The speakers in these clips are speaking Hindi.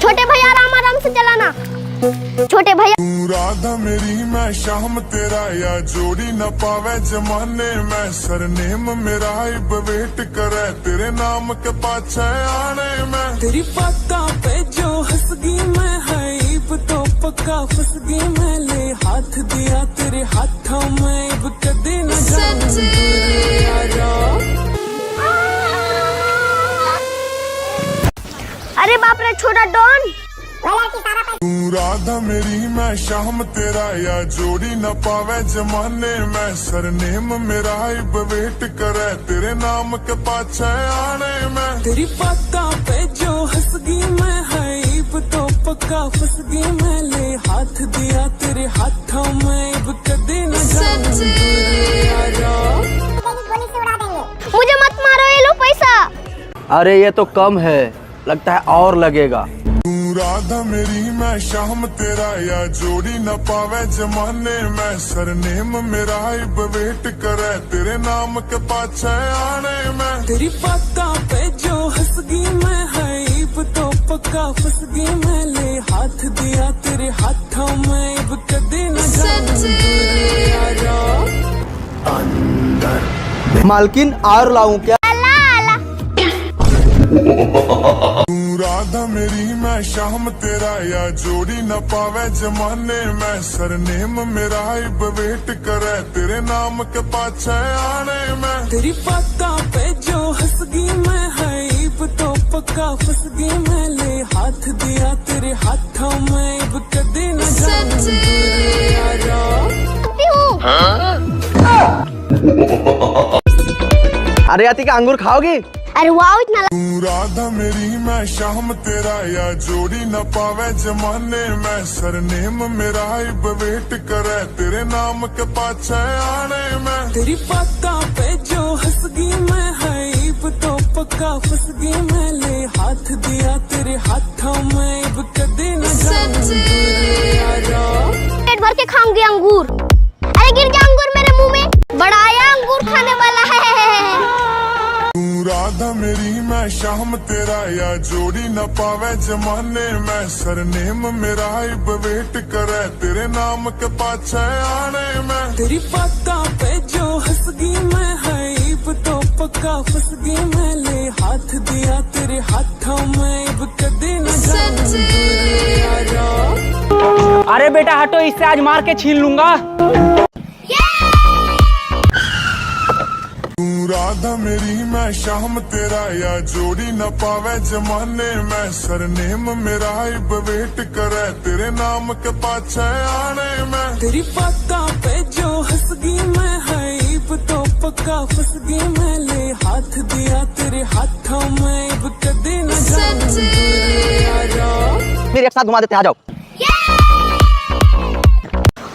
छोटे भैया आराम आराम से चलाना। छोटे भैया राधा मेरी मैं शाम तेरा या जोड़ी न पावे जमाने में सरनेम मेरा इब वेट करे तेरे नाम के पाछे आने में। तेरी बातों पे जो हंस गई मैं है इब तो पक्का फंस गई मैं। ले हाथ दिया तेरे हाथों में इब कदे न जाऊं यारा। अरे बाप रे छोटा डॉन। राधा मेरी मैं शाम तेरा या जोड़ी न पावे जमाने में सरनेम मेरा इब वेट करे तेरे नाम के पाछे आने में। तेरी बातों पे जो हंस गई मैं है इब तो पक्का फंस गई मैं। ले हाथ दिया तेरे हाथों में इब कदे न जाऊं यारा। मुझे मत मारो, ये लो पैसा। अरे ये तो कम है, लगता है और लगेगा। राधा मेरी मैं शाम तेरा या जोड़ी न पावे जमाने में सरनेम मेरा इब वेट करे तेरे नाम के पाछे आने में। तेरी बातों पे जो हंस गई मैं है इब तो पक्का फंस गई मैं। ले हाथ दिया तेरे हाथों में इब कदे न जाऊं यारा। मालकिन और लाऊं क्या? राधा मेरी मैं शाम तेरा या जोड़ी न पावे जमाने में सरनेम मेरा इब वेट करे तेरे नाम के पाछे आने में। तेरी बातों पे जो हंस गई मैं है इब तो पक्का फंस गई मैं। ले हाथ दिया तेरे हाथों में इब कदे न जाऊं यारा। अरे अतिका अंगूर खाओगी? अरे वाह इतना राधा मेरी मैं शाम तेरा या जोड़ी न पावे जमाने में सरनेम मेरा इब वेट करे तेरे नाम के पाछे आने में। तेरी बातों पे जो हंस गई मैं है इब तो पक्का फंस गई मैं। ले हाथ दिया तेरे हाथों में इब कदे न जाऊं यारा। पेट भर के खाऊंगी अंगूर। अरे गिर जा अंगूर मेरे मुंह में। बड़ा आया अंगूर खाने वाला है। राधा मेरी मैं शाम तेरा या जोड़ी न पावे जमाने में सरनेम मेरा इब वेट करे तेरे नाम के पाछे आने में। तेरी बातों पे जो हंस गई मैं है इब तो पक्का फंस गई मैं। ले हाथ दिया तेरे हाथों में इब कदे न जाऊं यारा। अरे बेटा हटो, इससे आज मार के छीन लूंगा। राधा मेरी मैं शाम तेरा या जोड़ी न पावे जमाने में सरनेम मेरा इब वेट करे तेरे नाम के पाछे आने में। तेरी बातों पे जो हंस गई मैं है इब तो पक्का फंस गई मैं। ले हाथ दिया तेरे हाथों में इब कदे न जाऊं यारा। फिर एक साथ घुमा देते, आ जाओ।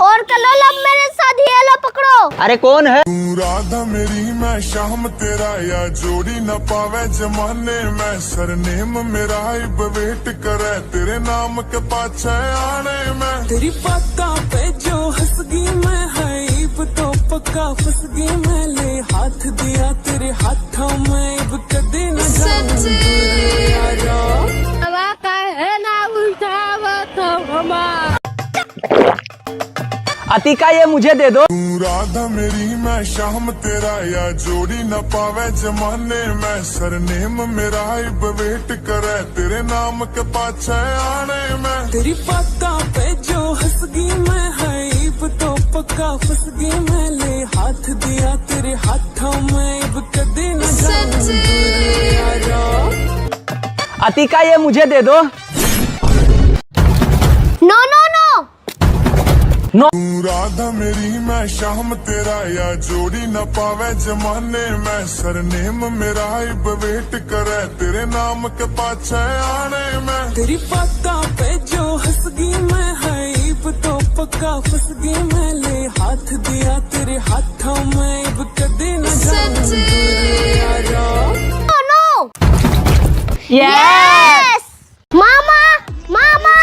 और कलो लब मेरे साथ ही लो पकड़ो। अरे कौन है? राधा मेरी मैं शाम तेरा या जोड़ी न पावे जमाने में सरनेम मेरा इब वेट करे तेरे नाम के पाछे आने में। तेरी बातों पे जो हंस गई मैं है इब तो पक्का फंस गई मैं। ले हाथ दिया तेरे हाथों में इब कदे न जाऊं यारा। अतिका ये मुझे दे दो। राधा मेरी मैं शाम तेरा या जोड़ी न पावे जमाने में सरनेम मेरा इब वेट करे तेरे नाम के पाछे आने में। तेरी बातों पे जो हंस गई मैं है इब तो पक्का फंस गई मैं। ले हाथ दिया तेरे हाथों में इब कदे न जाऊं यारा। अतिका ये मुझे दे दो। No no no. राधा मेरी मैं शाम तेरा या जोड़ी न पावे जमाने में सरनेम मेरा इब वेट करे तेरे नाम के पाछे आने में। तेरी बातों पे जो हंस गई मैं है इब तो पक्का फंस गई मैं। ले हाथ दिया तेरे हाथों में इब कदे न जाऊं यारा। नो यस मामा मामा।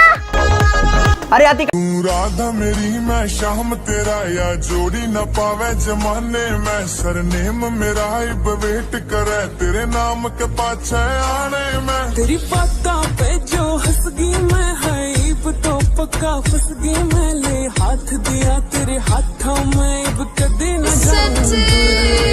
अरे अतिका राधा मेरी मैं शाम तेरा या जोड़ी न पावे जमाने में सरनेम मेरा इब वेट करे तेरे नाम के पाछे आने में। तेरी बातों पे जो हंस गई पक्का फंस गई मैं ले हाथ दिया तेरे हाथों में अब कदे न जाऊं दूर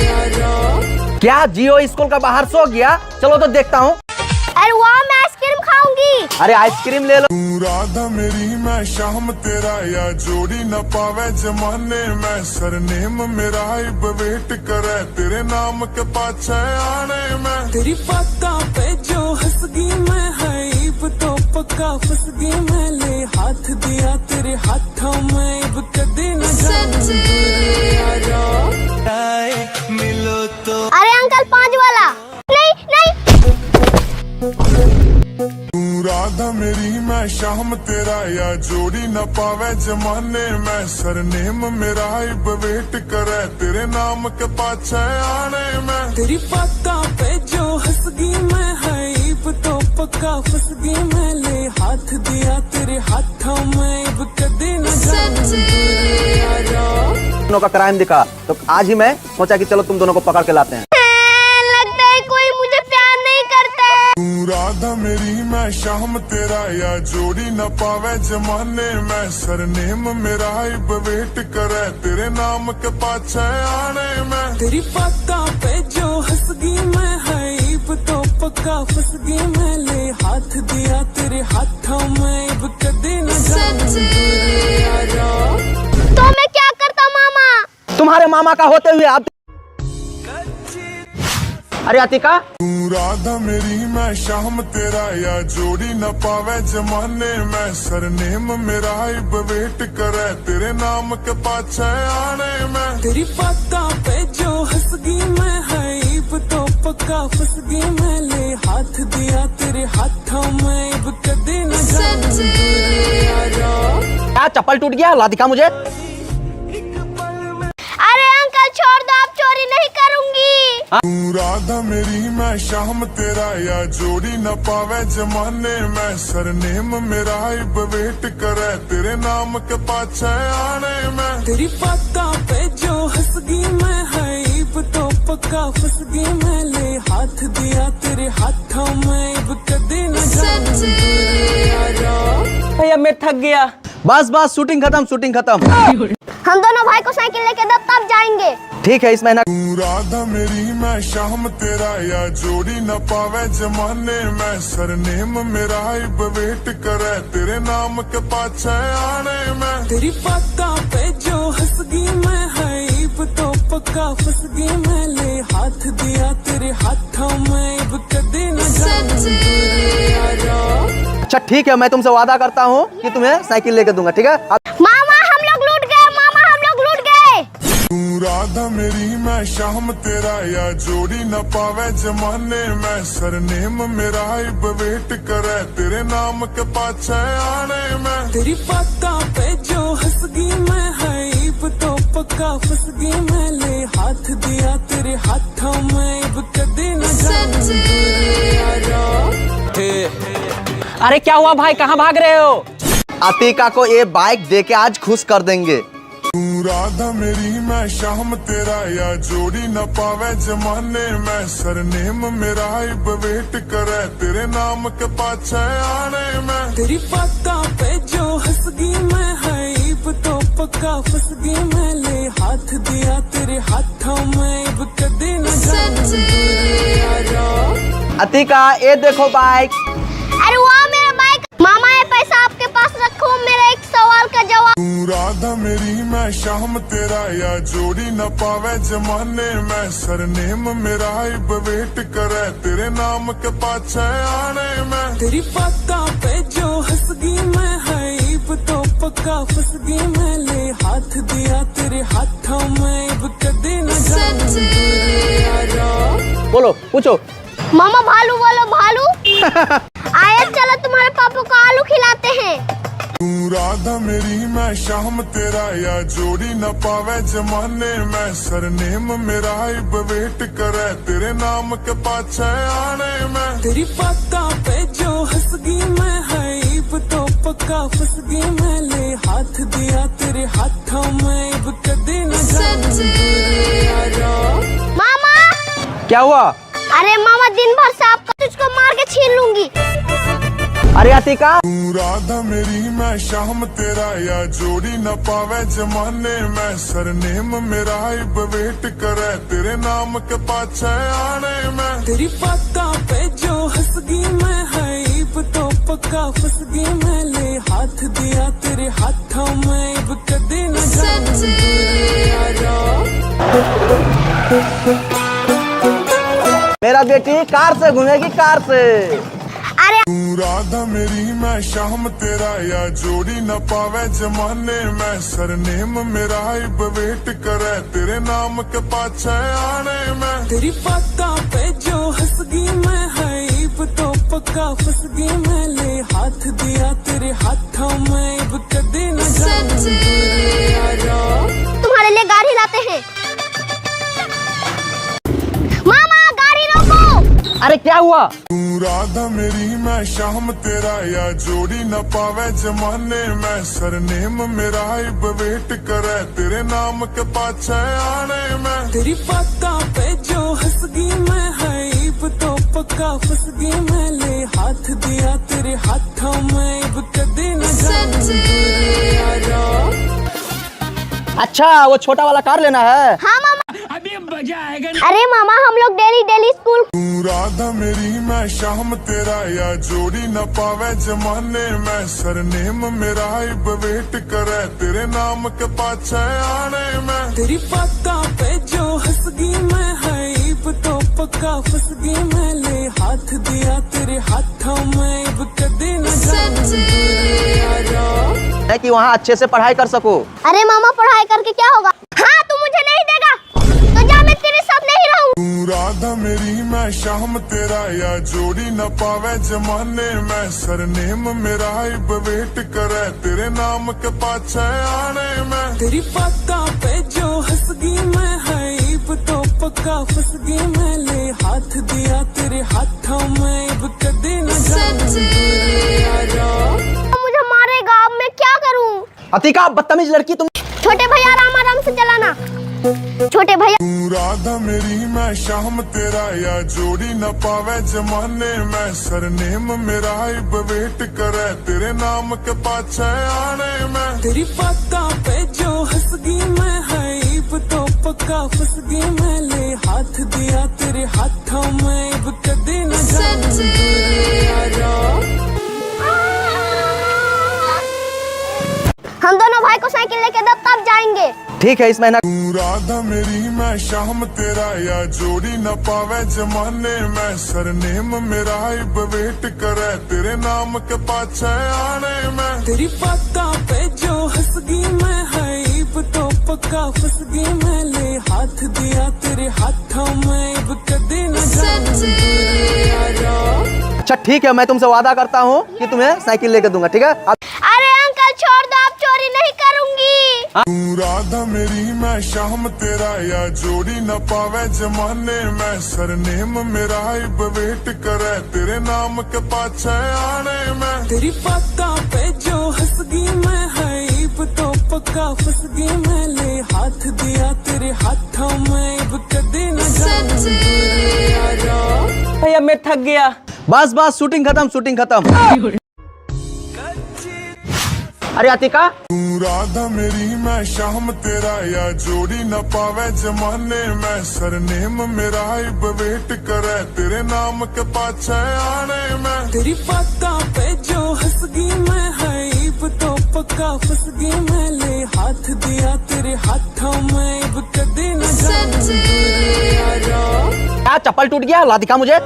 यारा। क्या जियो स्कूल का बाहर सो गया? चलो तो देखता हूँ। अरे वाह, मैं आइसक्रीम खाऊंगी। अरे आइसक्रीम ले लो। तू राधा मेरी मैं शाम तेरा या जोड़ी न पावे जमाने में सरनेम मेरा इब वेट करे तेरे नाम के पाछे आने में। तेरी बातों पे जो हंस गई मैं हाइब तो पक्का फंस गई मैं ले हाथ दिया तेरे हाथों में अब कदे न जाऊं दूर यारा। मिलो तो अरे अंकल 5 वाला। नहीं नहीं। तू राधा मेरी मैं शाम तेरा या जोड़ी न पावे जमाने में सरनेम मेरा इब वेट करे तेरे नाम के पाछे आने में। तेरी बातों पे जो हंस गई मैं हाइब तो पक्का फंस गई मैं ले हाथ दिया तेरे हाथों में अब कदे न जाऊं दूर यारा। दोनों का क्राइम दिखा तो आज ही मैं सोचा कि चलो तुम दोनों को पकड़ के लाते हैं। लगता है कोई मुझे प्यार नहीं करता है। तू राधा मेरी मैं शाम तेरा या जोड़ी न पावे जमाने में सरनेम मेरा इब वेट करे तेरे नाम के पाछे आने में। तेरी बातों पे जो हंस गई मैं हाइब तो पक्का फंस गई मैं ले हाथ दिया तेरे हाथों में अब कदे न जाऊं दूर यारा। तो मैं क्या करता मामा? तुम्हारे मामा का होते हुए आप। अरे अतिका, तू राधा मेरी मैं शाम तेरा या जोड़ी न पावे जमाने में सरनेम मेरा इब वेट करे तेरे नाम के पाछे आने में। तेरी बातों पे जो हंस गई मैं हाइब तो पक्का फंस गई मैं ले हाथ दिया तेरे हाथों में अब कदे न जाऊं दूर यारा। क्या चप्पल टूट गया? ला दिखा मुझे। अरे अंकल छोड़ दो, आप चोरी नहीं करूंगी। तू राधा मेरी मैं शाम तेरा या जोड़ी न पावे जमाने में सरनेम मेरा इब वेट करे तेरे नाम के पाछे आने में। तेरी बातों पे जो हंस गई मैं हाइब तो पक्का फंस गई मैं ले हाथ दिया तेरे हाथों में अब कदे न जाऊं दूर यारा। भैया मैं थक गया। बस बस, शूटिंग खत्म, शूटिंग खत्म। हम दोनों भाई को साइकिल लेके तब जाएंगे। ठीक है, इस महीना। तू राधा मेरी मैं शाम तेरा या जोड़ी न पावे जमाने में सरनेम मेरा इब वेट करे तेरे नाम के पाछे आने में। तेरी बातों पे जो हंस गई मैं हाइब तो पक्का फंस गई मैं ले हाथ दिया तेरे हाथों में अब कदे न जाऊं दूर यारा। अच्छा ठीक है, मैं तुमसे वादा करता हूँ कि तुम्हें साइकिल लेके दूंगा, ठीक है? मामा हम लोग लूट गए, मामा हम लोग लूट गए। तू राधा मेरी मैं शाम तेरा या जोड़ी न पावे जमाने में सरनेम मेरा इब वेट करे तेरे नाम के पाछे आने में। तेरी बातों पे जो हंस गई मैं हाइब तो पक्का फंस गई मैं ले हाथ दिया तेरे हाथों में अब कदे न जाऊं दूर यारा। अरे क्या हुआ भाई, कहाँ भाग रहे हो? अतिका को ये बाइक दे के आज खुश कर देंगे। तू राधा मेरी मैं शाम तेरा या जोड़ी न पावे जमाने में सरनेम मेरा इब वेट करे तेरे नाम के पाछे आने में। तेरी बातों पे जो हंस गई मैं हाइब तो पक्का फंस गई मैं ले हाथ दिया तेरे हाथों में अब कदे न जाऊं दूर यारा। अतिका ये देखो बाइक। अरे वाह मेरा बाइक। मामा ये पैसा आपके पास रखो, मेरा एक सवाल का जवाब। तू राधा मेरी मैं शाम तेरा या जोड़ी न पावे जमाने में सरनेम मेरा इब वेट करे तेरे नाम के पाछे आने में। तेरी बातों पे जो हंस गई मैं हाइब तो पक्का फंस गई मैं ले हाथ दिया तेरे हाथों में अब कदे न जाऊं दूर यारा। बोलो, पूछो। मामा भालू बोलो, भालू। आए चलो तुम्हारे पापा को आलू खिलाते हैं। तू राधा मेरी मैं शाम तेरा या जोड़ी न पावे जमाने में सरनेम मेरा इब वेट करे तेरे नाम के पाछे आने में। तेरी बातों पे जो हंस गई मैं हाइब तो पक्का फंस गई मैं ले हाथ दिया तेरे हाथों में अब कदे न जाऊं दूर यारा। मामा क्या हुआ? अरे मामा दिन भर सांप का तुझको मार के छीन लूंगी। अरे अतिका तू राधा मेरी मैं शाम तेरा या जोड़ी न पावे जमाने में सरनेम मेरा इब वेट करे तेरे नाम के पाछे आने में तेरी बातों पे जो हंस गई मैं हाइब तो पक्का फंस गई मैं ले हाथ दिया तेरे हाथों में इब कदे न जाऊं यारा। मेरा बेटी कार से घूमेगी कार से। अरे तू राधा मेरी मैं शाम तेरा या जोड़ी न पावे जमाने में सरनेम मेरा इब वेट करे तेरे नाम के पाछे आने में तेरी बातों पे जो हंस गई मैं हाइब तो पक्का फंस गई मैं ले हाथ दिया तेरे हाथों में इब कदे न जाऊं यारा। तुम्हारे लिए गाड़ी लाते हैं। मामा गाड़ी रोको। अरे क्या हुआ? तू राधा मेरी मैं शाम तेरा या जोड़ी न पावे जमाने में सरनेम मेरा इब वेट करे तेरे नाम के पाछे आने में तेरी बातों पे जो हंस गई मैं हाइब तो पक्का फंस गई मैं ले हाथ दिया तेरे हाथों में इब कदे न जाऊं यारा। अच्छा वो छोटा वाला कार लेना है। हाँ मामा। अभी मजा आएगा। अरे मामा हम लोग डेली स्कूल। तू राधा मेरी मैं शाम तेरा या जोड़ी न पावे जमाने में सरनेम मेरा इब वेट करे तेरे नाम के पाछे आने में तेरी बातों पे जो हंस गई मैं हाइब तो पक्का फंस गई मैं ले हाथ दिया तेरे हाथों में इब कदे न जाऊं यारा। है कि वहाँ अच्छे से पढ़ाई कर सको। अरे मामा पढ़ाई करके क्या होगा? हाँ तू मुझे नहीं देगा तो जा मैं तेरे साथ नहीं रहूँ। तू राधा मेरी मैं शाम तेरा या जोड़ी न पावे जमाने में सरनेम मेरा इब वेट करे तेरे नाम के पाछे आने में तेरी बातों पे जो हंस गई मैं हाइब तो पक्का फंस गई मैं ले हाथ दिया तेरे हाथों में इब कदे न जाऊं यारा। मुझे मारेगा अब मैं क्या करूँ? अतिका बदतमीज लड़की तुम। छोटे भैया आराम से चलाना। छोटे भैया तू राधा मेरी मैं शाम तेरा या जोड़ी न पावे जमाने में सरनेम मेरा इब वेट करे तेरे नाम के पाछे आने में तेरी बातों पे जो हंस गई मैं हाइब तो पक्का फंस गई मैं ले हाथ दिया तेरे हाथों में इब कदे न जाऊं यारा। हम दोनों भाई को साइकिल लेके दो तब जाएंगे। ठीक है इस महीना। तू राधा मेरी मैं शाम तेरा या जोड़ी न पावे जमाने में सरनेम मेरा इब वेट करे तेरे नाम के पाछे आने में तेरी बातों पे जो हंस गई मैं हाइब तो पक्का फंस गई मैं ले हाथ दिया तेरे हाथों में इब कदे न जाऊं यारा। अच्छा ठीक है मैं तुमसे वादा करता हूँ कि तुम्हें साइकिल लेकर दूंगा। ठीक है अरे अंकल छोड़ दो आप चोरी नहीं करूँगी। तू राधा मेरी मैं शाम तेरा या जोड़ी न पावे जमाने में सरनेम मेरा इब वेट करे तेरे नाम के पाछे आने में तेरी बातों पे जो हंस गई मैं हाइब तो पक्का फंस गई मैं ले हाथ दिया तेरे हाथों में इब कदे न जाऊं यारा। भैया मैं थक गया। बस बस शूटिंग खत्म। अरे अतिका तू राधा मेरी मैं शाम तेरा या जोड़ी न पावे जमाने में सरनेम मेरा इब वेट करे तेरे नाम के पाछे आने में तेरी बातों पे जो हंस गई मैं हाइब तो पक्का फंस गई मैं ले हाथ दिया तेरे हाथों में इब कदे न जाऊं यारा। क्या चप्पल टूट गया? ला दिखा मुझे।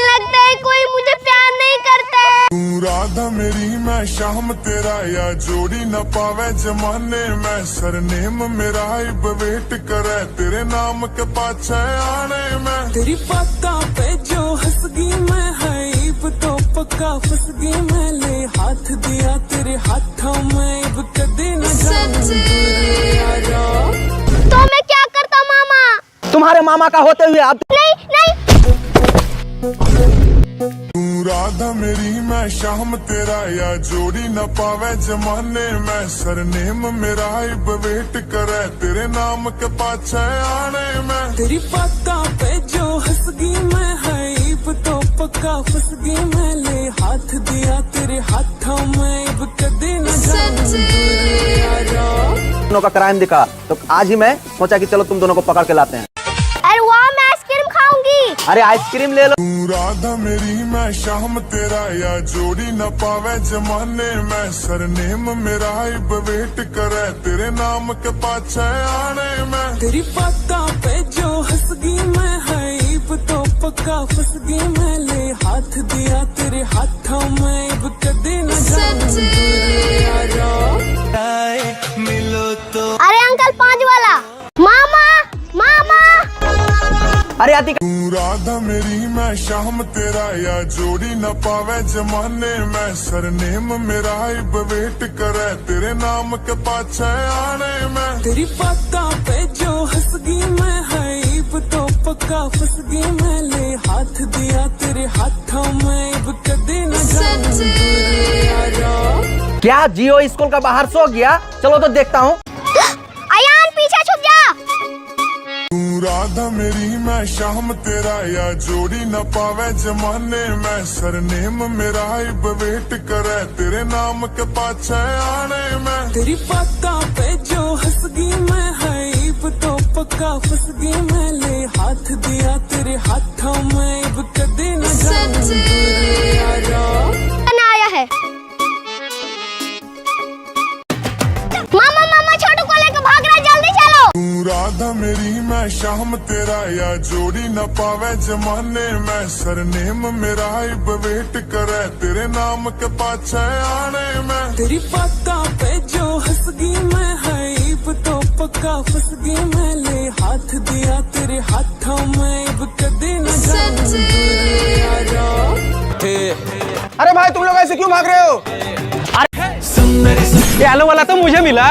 लगता है कोई मुझे प्यार नहीं करता है। तू राधा मेरी मैं शाम तेरा या जोड़ी न पावे जमाने में सरनेम मेरा इब वेट करे तेरे नाम के पाछे आने में तेरी बातों पे जो हंस गई मैं हाइब तो पक्का फंस गई मैं ले हाथ दिया तेरे हाथों में इब कदे न जाऊं यारा। तो मैं क्या करता मामा? तुम्हारे मामा का होते हुए आप नहीं। तू राधा मेरी मैं शाम तेरा या जोड़ी न पावे जमाने में सरनेम मेरा इब वेट करे तेरे नाम के पाछे आने में तेरी बातों पे जो हंस गई मैं हाइब इब तो पक्का फंस गई मैं ले हाथ दिया तेरे हाथों में इब कदे न जाऊं दूर यारा। दोनों का क्राइम दिखा तो आज ही मैं सोचा कि चलो तुम दोनों को पकड़ के लाते हैं। अरे वाह, मैं आइसक्रीम खाऊंगी। अरे आइसक्रीम ले लो। तू राधा मेरी मैं शाम तेरा या जोड़ी न पावे जमाने में सरनेम मेरा इब वेट करे तेरे नाम के पाछे आने में। तेरी बातों पे जो हंस गई मैं है इब तो पक्का फंस गई मैं ले हाथ दिया तेरे हाथों में इब कदे न जाऊं दूर यारा। अरे अंकल 5 वाला। मामा मामा। अरे आती तू राधा मेरी मैं शाम तेरा या जोड़ी न पावे जमाने में सरनेम मेरा इब वेट करे तेरे नाम के पाछे आने में। तेरी बातों पे जो हंस गई मैं है इब तो पक्का फंस गई मैं ले हाथ दिया तेरे हाथों में इब कदे न जाऊं दूर यारा। क्या जियो स्कूल का बाहर सो गया? चलो तो देखता हूँ। अयान पीछे छुप जा। तू राधा मेरी मैं शाम तेरा या जोड़ी न पावे जमाने में सरनेम मेरा इब वेट करे तेरे नाम के पाछे आने में। तेरी बातों पे जो हंस गई मैं है इब तो पक्का फंस गई मैं ले हाथ दिया तेरे हाथों में इब कदे न जाऊं दूर यारा। आया है। मामा मामा छोटू को लेकर भाग रहा है, जल्दी चलो। तू राधा मेरी मैं शाम तेरा या जोड़ी न पावे जमाने में सरनेम मेरा इब वेट करे तेरे नाम के पाछे आने में। तेरी बातों पे जो हंस गई मैं है इब तो पक्का फंस गई मैं ले हाथ दिया तेरे हाथों में इब कदे न जाऊं दूर यारा। अरे भाई तुम लोग ऐसे क्यों भाग रहे हो? ये आलू वाला तो मुझे मिला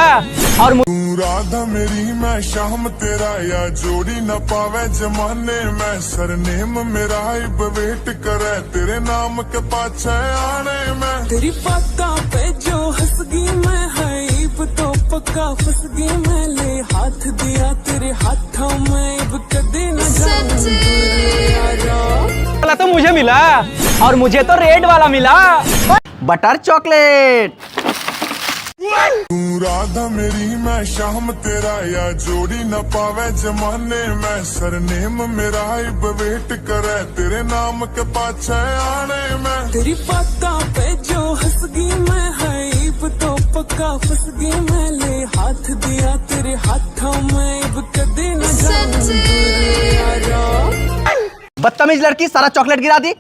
और तू राधा मेरी मैं शाम तेरा या जोड़ी न पावे जमाने में सरनेम मेरा इब वेट करे तेरे नाम के पाछे आने में। तेरी बातों पे जो हंस गई मैं है इब तो पक्का फंस गई मैं ले हाथ दिया तेरे हाथों में इब कदे न जाऊं दूर यारा। वाला तो मुझे मिला और मुझे तो रेड वाला मिला। Butter chocolate. तू राधा मेरी मैं शाम तेरा या जोड़ी न पावे जमाने में सरनेम मेरा इब वेट करे तेरे नाम के पाछे आने में। तेरी बातों पे जो हंस गई मैं है इब तो पक्का फंस गई मैं ले हाथ दिया तेरे हाथों में इब कदे न जाऊं दूर यारा। बदतमीज लड़की, सारा चॉकलेट गिरा दी।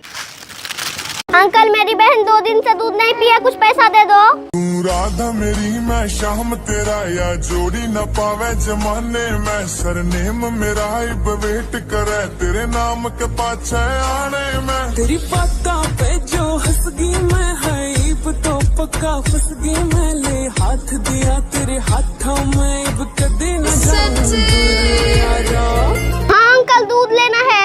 अंकल मेरी बहन 2 दिन से दूध नहीं पिया, कुछ पैसा दे दो। तू राधा मेरी मैं शाम तेरा या जोड़ी न पावे जमाने में सरनेम मेरा इब वेट करे तेरे नाम के पाछे आने में। तेरी बातों पे जो हंस गई मैं है इब तो पक्का फंस गई मैं ले हाथ दिया तेरे हाथों में इब कदे न जाऊं दूर यारा। हाँ अंकल दूध लेना है।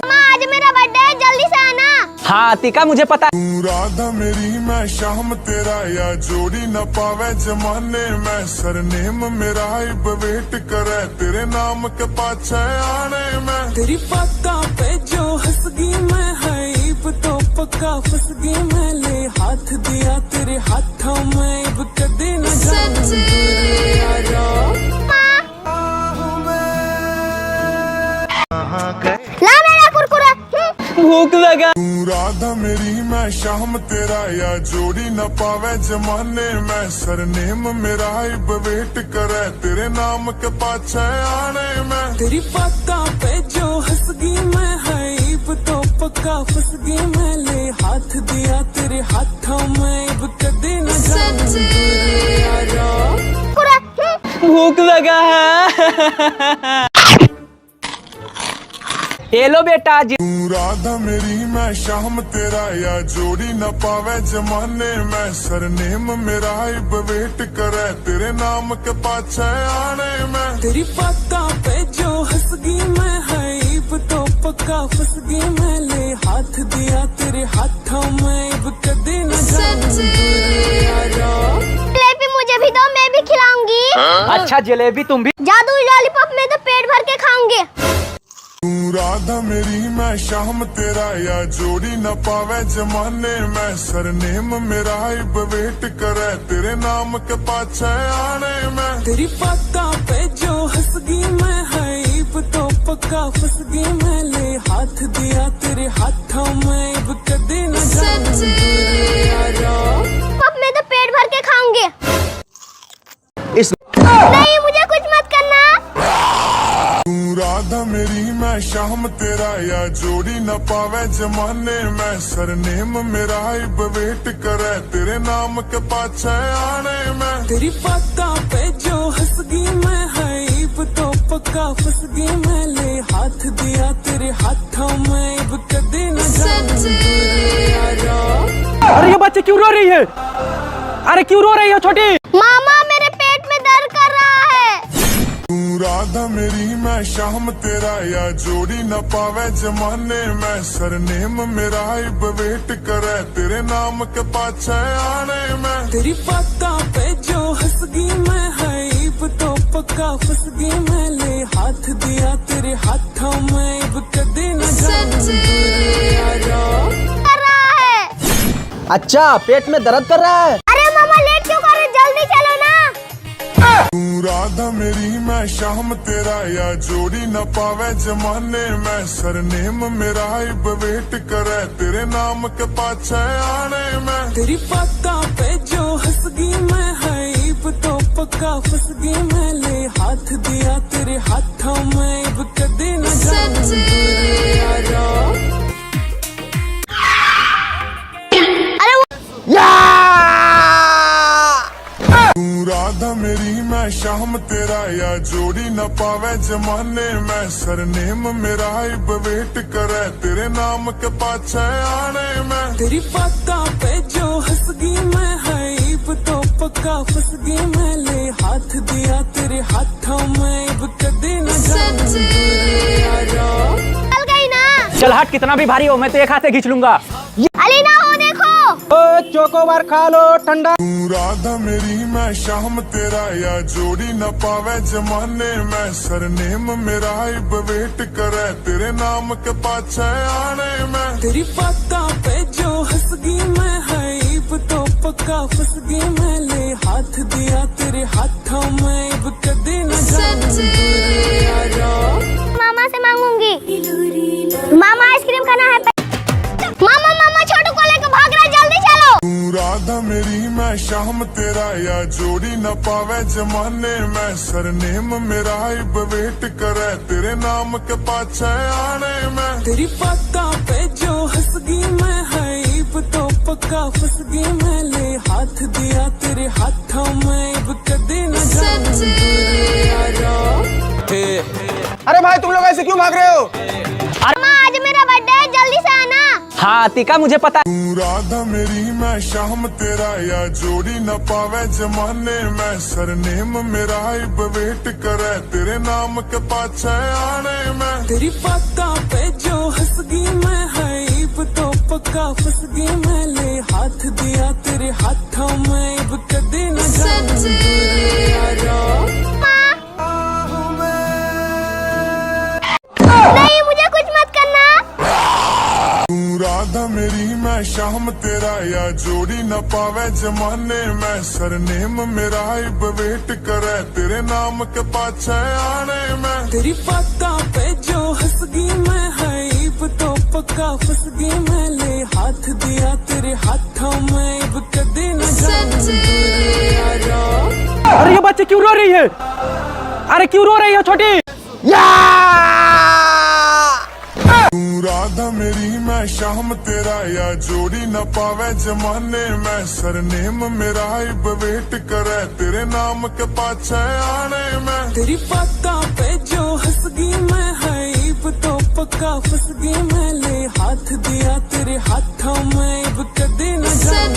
मामा आज मेरा बर्थडे है, जल्दी से आना। हाँ आतिका मुझे पता है। तू राधा मेरी मैं शाम तेरा या जोड़ी न पावे जमाने में सरनेम मेरा इब वेट करे तेरे नाम के पाछे आने में। तेरी बातों पे जो हंस गई मैं है इब तो पक्का फंस गई मैं ले हाथ दिया तेरे हाथों में इब कदे न जाऊं दूर यारा। ला मेरा कुरकुरा। भूख लगा। तू राधा मेरी मैं शाम तेरा या जोड़ी न पावे जमाने में सरनेम मेरा इब वेट करे तेरे नाम के पाछे आने में। तेरी बातों पे जो हंस गई मैं है इब तो पक्का फंस गई मैं ले हाथ दिया तेरे हाथों में इब कदे न जाऊं दूर यारा। भूख लगा है। ये लो बेटा जी। तू राधा मेरी मैं शाम तेरा या जोड़ी न पावे जमाने में सरनेम मेरा इब वेट करे तेरे नाम के पाछे आने में। तेरी बातों पे जो हंस गई मैं है इब तो पक्का फंस गई मैं ले हाथ दिया तेरे हाथों में इब कदे न जाऊं दूर यारा। जलेबी मुझे भी दो, मैं भी खिलाऊंगी। अच्छा जलेबी तुम भी। जादुई लॉलीपॉप में तो पेट भर के खाऊंगी। तू राधा मेरी मैं शाम तेरा या जोड़ी न पावे जमाने में सरनेम मेरा इब वेट करे तेरे नाम के पाछे आने में तेरी बातों पे जो हंस गई मैं हाइब तो पक्का फंस गई मैं ले हाथ दिया तेरे हाथों में अब कदे न जाऊं अब मैं तो पेट भर के खाऊंगी। इस नहीं मुझे कुछ मत करना। तू राधा मेरी मैं शाम तेरा या जोड़ी न पावे जमाने में सरनेम मेरा इब वेट करे तेरे नाम के पाछे आने में तेरी बातों पे जो हंस गई मैं हाइब तो पक्का फंस गई मैं ले हाथ दिया तेरे हाथों में अब कदे न जाऊं अरे ये बच्ची क्यों रो रही है? अरे क्यों रो रही है छोटी? मामा मेरे पेट में दर्द कर रहा है। तू राधा मेरी मैं शाम तेरा या जोड़ी न पावे जमाने में सरनेम मेरा इब वेट करे तेरे नाम के पाछे आने में तेरी बातों पे जो हंस गई मैं हाइब तो पक्का फंस गई मैं ले हाथ दिया तेरे हाथों में अब कदे न जाऊं कर रहा है। अच्छा पेट में दर्द कर रहा है। अरे मामा लेट क्यों कर रहे? जल्दी चलो ना। तू राधा मेरी मैं शाम तेरा या जोड़ी न पावे जमाने में सरनेम मेरा इब वेट करे तेरे नाम के पाछे आने में तेरी बातों पे जो हंस गई मैं हाइब तो पक्का फंस गई मैं ले हाथ दिया तेरे हाथों में अब कदे न जाऊं तू राधा मेरी मैं शाम तेरा या जोड़ी न पावे जमाने में सरनेम मेरा इब वेट करे तेरे नाम के पाछे आने में तेरी बातों पे जो हंस गई मैं हाइब तो पक्का फंस गई मैं ले हाथ दिया तेरे हाथों में अब कदे न जाऊं चल गई ना। चल हट, कितना भी भारी हो मैं तो एक हाथ से खींच लूंगा। अली ना हो देखो। ओ चोकोबार खा लो ठंडा। तू राधा मेरी मैं शाम तेरा या जोड़ी न पावे जमाने में सरनेम मेरा इब वेट करे तेरे नाम के पाछे आने में तेरी बातों पे जो हंस गई मैं हाइब तो पक्का फंस गई मैं ले हाथ दिया तेरे हाथों में अब कदे न जाऊं मामा से मांगूंगी। मामा आइसक्रीम खाना है। मामा मामा छोटू को लेकर भाग रहा है, जल्दी चलो। तू राधा मेरी मैं शाम तेरा या जोड़ी न पावे जमाने में सरनेम मेरा इब वेट करे तेरे नाम के पाछे आने में तेरी बातों पे जो हंस गई मैं हाइब तो पक्का फंस गई मैं ले हाथ दिया तेरे हाथों में अब कदे न जाऊं अरे भाई तुम लोग ऐसे क्यों भाग रहे हो? मामा आज मेरा बर्थडे है, जल्दी से आना। हाँ टीका मुझे पता। तू राधा मेरी मैं शाम तेरा या जोड़ी न पावे जमाने में सरनेम मेरा इब वेट करे तेरे नाम के पाछे आने में तेरी बातों पे जो हंस गई मैं हाइब तो पक्का फंस गई मैं ले हाथ दिया तेरे हाथों में अब कदे न जाऊं नहीं मुझे कुछ मत करना। तू राधा मेरी मैं शाम तेरा या जोड़ी न पावे जमाने में सरनेम मेरा इब वेट करे तेरे नाम के पाछे आने में तेरी बातों पे जो हंस गई मैं हाइब तो पक्का फंस गई मैं ले हाथ दिया तेरे हाथों में अब कदे न जाऊं अरे ये बच्ची क्यों रो रही है? अरे क्यों रो रही है छोटी? तू राधा मेरी मैं शाम तेरा या जोड़ी न पावे जमाने में सरनेम मेरा इब वेट करे तेरे नाम के पाछे आने में तेरी बातों पे जो हंस गई मैं हाइब तो पक्का फंस गई मैं ले हाथ दिया तेरे हाथों में अब कदे न जाऊं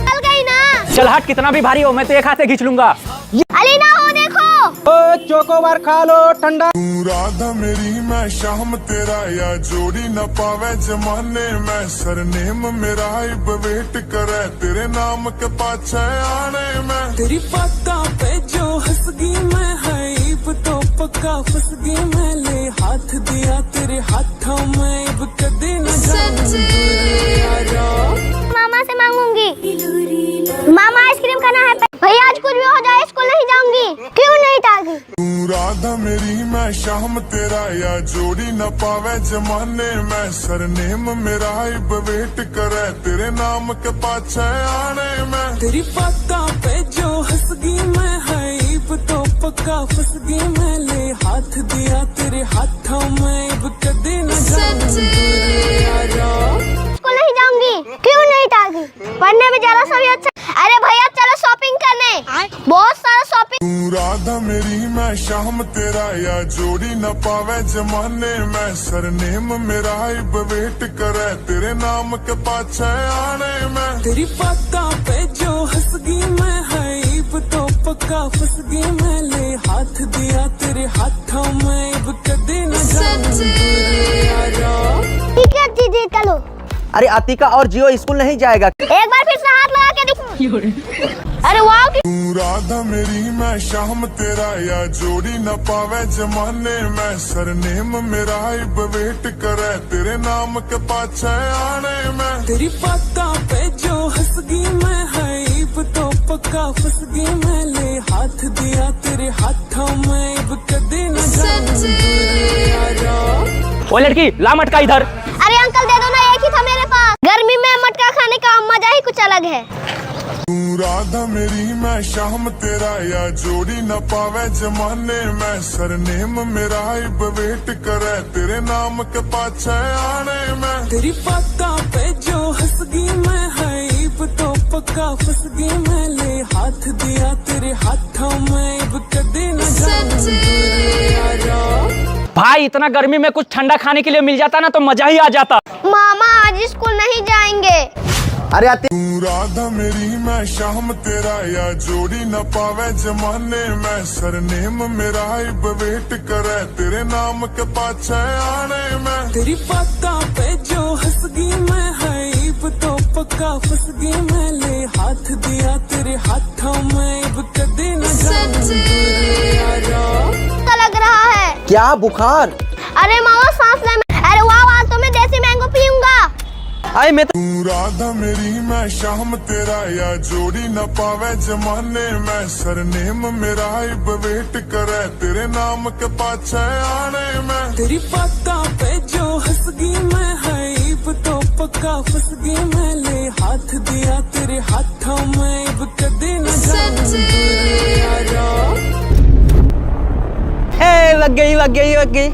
चल गई ना। चल हट, कितना भी भारी हो मैं तो एक हाथ से खींच लूंगा। अली ना हो देखो। ओ चोकोबार खा लो ठंडा। तू राधा मेरी मैं शाम तेरा या जोड़ी न पावे जमाने में सरनेम मेरा इब वेट करे तेरे नाम के पाछे आने में तेरी बातों पे जो हंस गई मैं हाइब तो पक्का फंस गई मैं ले हाथ दिया तेरे हाथों में अब कदे न जाऊं दूर यारा। मामा से मांगूंगी। मामा आइसक्रीम खाना है। भैया आज कुछ भी हो जाए स्कूल नहीं जाऊंगी। क्यों नहीं जाऊंगी? तू राधा मेरी मैं शाम तेरा या जोड़ी न पावे जमाने में सरनेम मेरा इब वेट करे तेरे नाम के पाछे आने में। तेरी बातों पे जो हंस गई मैं हाइब तो पक्का फंस गई मैं ले हाथ दिया तेरे हाथों में अब कदे न जाऊं दूर यारा। स्कूल नहीं जाऊंगी। क्यों नहीं जाऊंगी? पढ़ने में जरा सा भी अच्छा। अरे भैया चलो शॉपिंग करने। बहुत सारा शॉपिंग। तू राधा मेरी मैं शाम तेरा या जोड़ी न पावे जमाने में सरनेम मेरा इब वेट करे तेरे नाम के पाछे आने में। तेरी बातों पे जो हंस गई मैं हाइब तो पक्का फंस गई मैं ले हाथ दिया तेरे हाथों में अब कदे न जाऊं दूर यारा। ठीक है दीदी चलो। अरे अतिका और जियो स्कूल नहीं जाएगा। एक बार फिर से हाथ लगा के देखो। अरे वाह। तू राधा मेरी मैं शाम तेरा या जोड़ी न पावे जमाने में सरनेम मेरा इब वेट करे तेरे नाम के पाछे आने में। तेरी बातों पे जो हंस गई मैं हाइब तो पक्का फंस गई मैं ले हाथ दिया तेरे हाथों में अब कदे न जाऊं दूर यारा। ओ लड़की ला मटका इधर। अरे अंकल दे दो ना, एक ही था मेरे पास। गर्मी में मटका खाने का मजा ही कुछ अलग है। तू राधा मेरी मैं शाम तेरा या जोड़ी न पावे जमाने में सरनेम मेरा इब वेट करे तेरे नाम के पाछे आने में। तेरी बातों पे जो हंस गई मैं हाइब तो पक्का फंस गई मैं ले हाथ दिया तेरे हाथों में अब कदे न जाऊं दूर यारा। भाई इतना गर्मी में कुछ ठंडा खाने के लिए मिल जाता ना तो मजा ही आ जाता। मामा आज स्कूल नहीं जाएंगे। अरे अति तू राधा मेरी मैं शाम तेरा या जोड़ी न पावे जमाने में सरनेम मेरा इब वेट करे तेरे नाम के पाछे आने में। तेरी बातों पे जो हंस गई मैं हाइब तो पक्का फंस गई मैं ले हाथ दिया तेरे हाथों में अब कदे न जाऊं दूर यारा। तो लग रहा है। क्या बुखार? अरे मामा सांस ले। अरे वाह आज तो मैं देसी मैंगो पीऊंगा। आए मैं तू राधा मेरी मैं शाम तेरा या जोड़ी न पावे जमाने में सरनेम मेरा इब वेट करे तेरे नाम के पाछे आने में। तेरी बातों पे जो हंस गई मैं हाइब तो पक्का फंस गई मैं ले हाथ दिया तेरे हाथों में अब कदे न जाऊं दूर यारा। लग गई लग गई लग गई।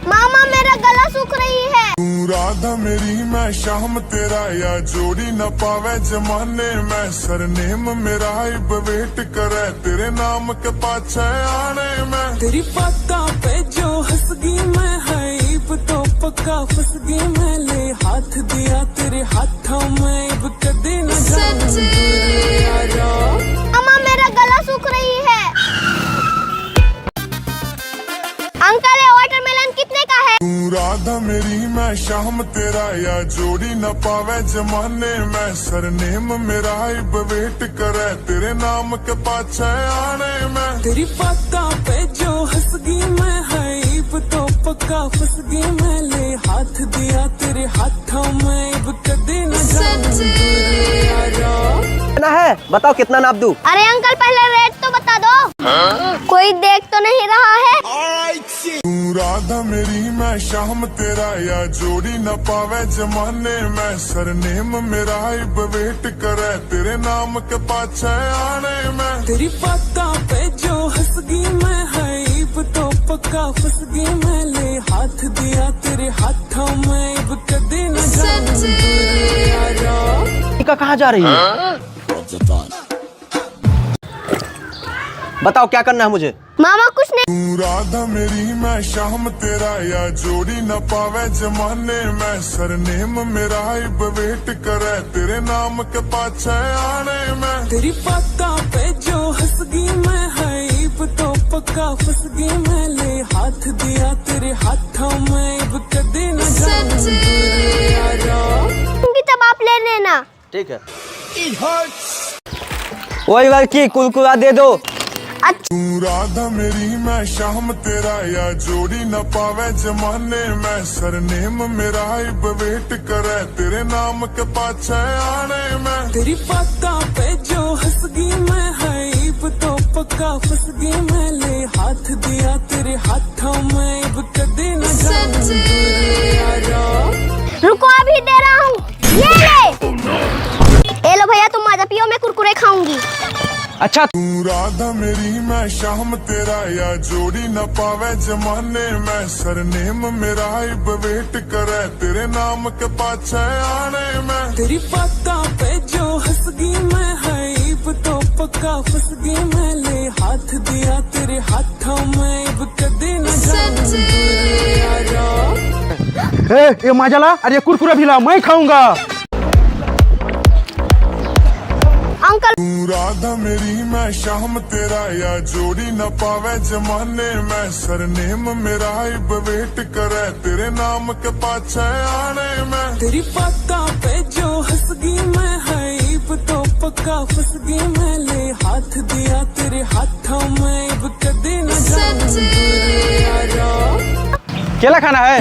मामा मेरा गला सूख रही है। तू राधा मेरी मैं शाम तेरा या जोड़ी न पावे जमाने में सरनेम मेरा इब वेट करे तेरे नाम के पाछे आने में। तेरी बातों पे जो हंस गई मैं हाइब तो पक्का फंस गई मैं ले हाथ दिया तेरे हाथों में अब कदे न जाऊं दूर यारा। मामा मेरा गला सूख रही है। अंकल ये वाटरमेलन कितने का है? तू राधा मेरी मैं शाम तेरा या जोड़ी न पावे जमाने में सरनेम मेरा इब वेट करे तेरे नाम के पाछे आने में। तेरी बातों पे जो हंस गई मैं हाइब तो पक्का फंस गई मैं ले हाथ दिया तेरे हाथों में अब कदे न जाऊं दूर यारा। ना है बताओ कितना नाप दूं? अरे अंकल पहले रेट तो बता दो। कोई देख तो नहीं रहा है। तू राधा मेरी मैं शाम तेरा या जोड़ी न पावे जमाने में सरनेम मेरा इब वेट करे तेरे नाम के पाछे आने में। तेरी बातों पे जो हंस गई मैं हाइब तो पक्का फंस गई मैं ले हाथ दिया तेरे हाथों में अब कदे न जाऊं दूर यारा। अतिका कहाँ जा रही है? बताओ क्या करना है मुझे? मामा कुछ नहीं। तू राधा मेरी मैं शाम तेरा या जोड़ी न पावे जमाने में सरनेम मेरा इब वेट करे तेरे नाम के पाछे आने में। तेरी बातों पे जो हंस गई मैं हाइब तो पक्का फंस गई मैं ले हाथ दिया तेरे हाथों में अब कदे न जाऊं दूर यारा। तब आप ले लेना। ठीक है। वही लड़की कुलकुला दे दो। अच्छा तू राधा मेरी मैं शाम तेरा या जोड़ी न पावे जमाने में सरनेम मेरा इब वेट करे तेरे नाम के पाछे आने में तेरी बातों पे जो हंस गई मैं हाइब तो पक्का फंस गई मैं ले हाथ दिया तेरे हाथों में अब कदे न जाऊं दूर यारा रुको अभी दे रहा हूँ, ये लो भैया तुम मजा पियो, मैं कुरकुरे खाऊंगी। अच्छा तू राधा मेरी मैं शाम तेरा या जोड़ी न पावे जमाने में सरनेम मेरा इब वेट करे तेरे नाम के पाछे आने में तेरी बातों पे जो हंस गई मैं हाइब तो पक्का फंस गई मैं ले हाथ दिया तेरे हाथों में अब कदे न जाऊं दूर यारा ये मजा ला, अरे कुरकुरा भी ला, मैं खाऊंगा। अंकल तू राधा मेरी मैं शाम तेरा या जोड़ी न पावे जमाने में सरनेम मेरा इब वेट करे तेरे नाम के पाछे आने में तेरी बातों पे जो हंस गई मैं हाइब तो पक्का फंस गई मैं ले हाथ दिया तेरे हाथों में अब कदे न जाऊं दूर यारा केला खाना है?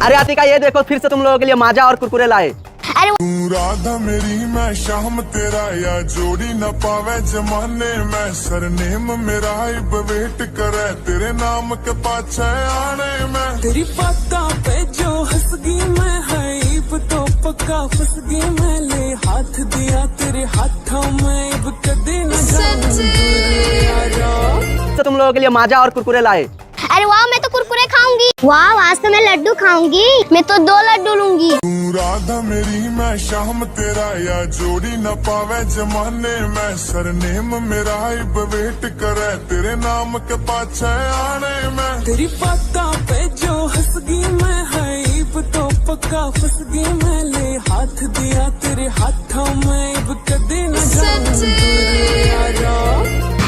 अरे आतिका ये देखो फिर से तुम लोगों के लिए माजा और कुरकुरे लाए। अरे तू राधा मेरी मैं शाम तेरा या जोड़ी न पावे जमाने में सरनेम मेरा इब वेट करे तेरे नाम के पाछे आने में तेरी बातों पे जो हंस गई मैं हाइब तो पक्का फंस गई मैं ले हाथ दिया तेरे हाथों में अब कदे न जाऊं दूर यारा तो तुम लोगों के लिए माजा और कुरकुरे लाए। अरे वाह, मैं तो कुरकुरे खाऊंगी। वाह, आज तो मैं लड्डू खाऊंगी, मैं तो 2 लड्डू लूंगी। तू राधा मेरी मैं शाम तेरा या जोड़ी न पावे जमाने में सरनेम मेरा इब वेट करे तेरे नाम के पाछे आने में तेरी बातों पे जो हंस गई मैं हाइब तो पक्का फंस गई मैं ले हाथ दिया तेरे हाथों में अब कदे न जाऊं दूर यारा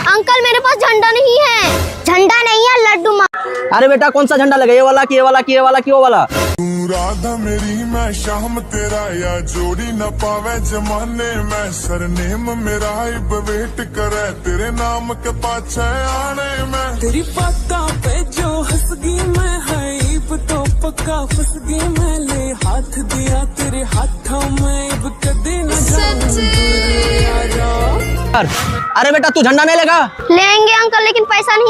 अंकल मेरे पास झंडा नहीं है। झंडा नहीं है, लड्डू माँ। अरे बेटा कौन सा झंडा लगे, ये वाला कि ये वाला कि ये वाला कि वो वाला? तू राधा मेरी मैं शाम तेरा या जोड़ी न पावे जमाने में सरनेम मेरा इब वेट करे तेरे नाम के पाछे आने में तेरी बातों पे जो हंस गई मैं हाइब तो पक्का फंस गई मैं ले हाथ दिया तेरे हाथों में अब कदे न जाऊं दूर यारा अरे बेटा तू झंडा नहीं लेगा? लेंगे अंकल, लेकिन पैसा नहीं।